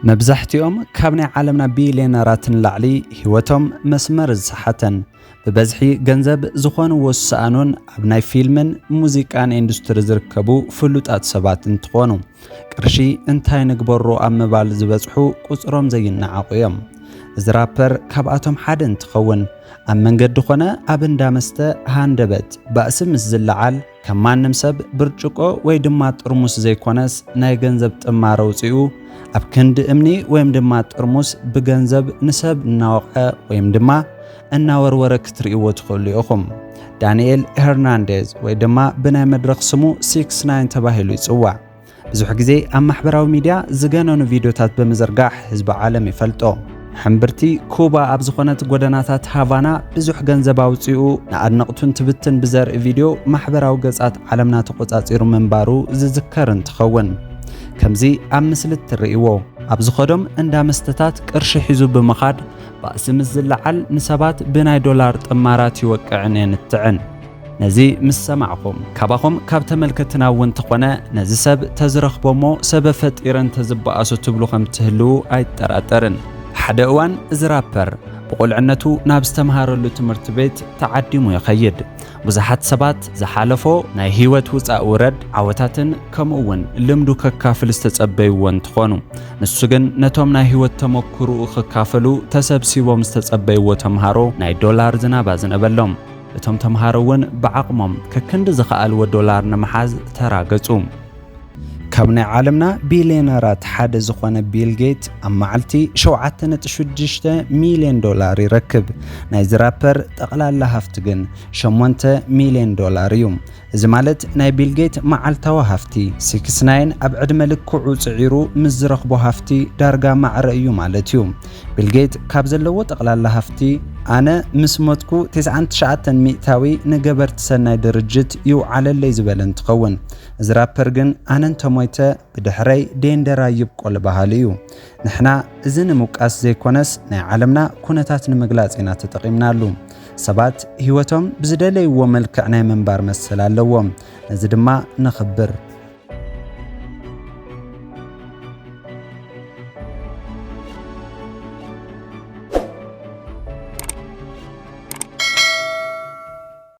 መብዛሕትኦም ካብ ናይ ዓለምና ቢልዮነራትን ላዕሊ ህይወቶም መስመር ዝሰሓተን ብበዝሒ ገንዘብ ዝኾኑ ወሳኑን ኣብ ናይ ፊልምን ሙዚቃን ኢንዱስትሪ ዝርከቡ ፍሉጣት ሰባት እንትኾኑ ቅርሺ እንታይ ንግበሩ ኣብ ምባል ዝበፅሑ ቁፅሮም ዘይነዓቑ እዮም። እዚ ራፐር ካብኣቶም ሓደ እንትኸውን ኣብ መንገዲ ኾነ ኣብ እንዳመስተ ሃንደበት ባእሲ ምስ ዝለዓል ከም ማንም ሰብ ብርጭቆ ወይ ድማ ጥርሙስ ዘይኮነስ ናይ ገንዘብ ጥማር ውፅኡ ኣብ ክንዲ እምኒ ወይም ድማ ጥርሙስ ብገንዘብ ንሰብ እናወቀ ወይም ድማ እናወርወረ ክትርእይዎ ትኽእሉ ኢኹም። ዳንኤል ሄርናንዴዝ ወይ ድማ ብናይ መድረኽ ስሙ 69 ተባሂሉ ይጽዋዕ። ብዙሕ ግዜ ኣብ ማሕበራዊ ሚድያ ዝገነኑ ቪድዮታት ብምዝርጋሕ ህዝቢ ዓለም ይፈልጦ። ሕምብርቲ ኩባ ኣብ ዝኾነት ጎደናታት ሃቫና ብዙሕ ገንዘብ አውፅኡ ንኣድነቕቱን ትብትን ብዘርኢ ቪድዮ ማሕበራዊ ገጻት ዓለምና ተቆጻጺሩ ምንባሩ ዝዝከር እንትኸውን ከምዚ ኣብ ምስሊ ትርእይዎ ኣብ ዝኸዶም እንዳመስተታት ቅርሺ ሒዙ ብምኻድ ባእሲ ምስ ዝለዓል ንሰባት ብናይ ዶላር ጥማራት ይወቅዕን የንትዕን። ነዚ ምስ ሰማዕኹም ካባኹም ካብ ተመልከትና እውን ተኾነ ነዚ ሰብ ተዝረኽቦሞ ሰበብ ፈጢረን ተዝበኣሱ ትብሉ ከም ትህልው ኣይጠራጠርን። ሓደ እዋን እዚ ራፐር ብቁልዕነቱ ናብ ዝተምሃረሉ ትምህርቲ ቤት ተዓዲሙ ይኸይድ። ብዙሓት ሰባት ዝሓለፎ ናይ ህይወት ውፃእ ውረድ ዓወታትን ከምኡውን ልምዱ ከካፍል ዝተጸበይዎ እንትኾኑ ንሱ ግን ነቶም ናይ ህይወት ተመክሩኡ ክካፈሉ ተሰብሲቦም ዝተጸበይዎ ተምሃሮ ናይ ዶላር ዝናብ ኣዝነበሎም። እቶም ተምሃሮ እውን ብዓቕሞም ከክንዲ ዝኸኣልዎ ዶላር ንምሓዝ ተራገጹ። ካብ ናይ ዓለምና ቢልዮነራት ሓደ ዝኾነ ቢል ጌት ኣብ መዓልቲ 7.6 ሚልዮን ዶላር ይረክብ። ናይ ራፐር ጠቕላላ ሃፍቲ ግን 8 ሚልዮን ዶላር እዩ። እዚ ማለት ናይ ቢል ጌት መዓልታዊ ሃፍቲ 69 ኣብ ዕድመ ልክዑ ጽዒሩ ምስ ዝረኽቦ ሃፍቲ ዳርጋ ማዕረ እዩ ማለት እዩ። ቢል ጌት ካብ ዘለዎ ጠቕላላ ሃፍቲ ኣነ ምስ ሞትኩ 99 ሚእታዊ ንገበርቲ ሰናይ ድርጅት ይውዓለለይ ዝበለ እንትኸውን እዚ ራፐር ግን ኣነ እንተሞይተ ብድሕረይ ዴንደራ ይብቆል ባህል እዩ። ንሕና እዚ ንምውቃስ ዘይኮነስ ናይ ዓለምና ኩነታት ንምግላጽ ኢና ተጠቒምናሉ። ሰባት ህይወቶም ብዝደለይዎ መልክዕ ናይ መንባር መሰል ኣለዎም። ነዚ ድማ ነኽብር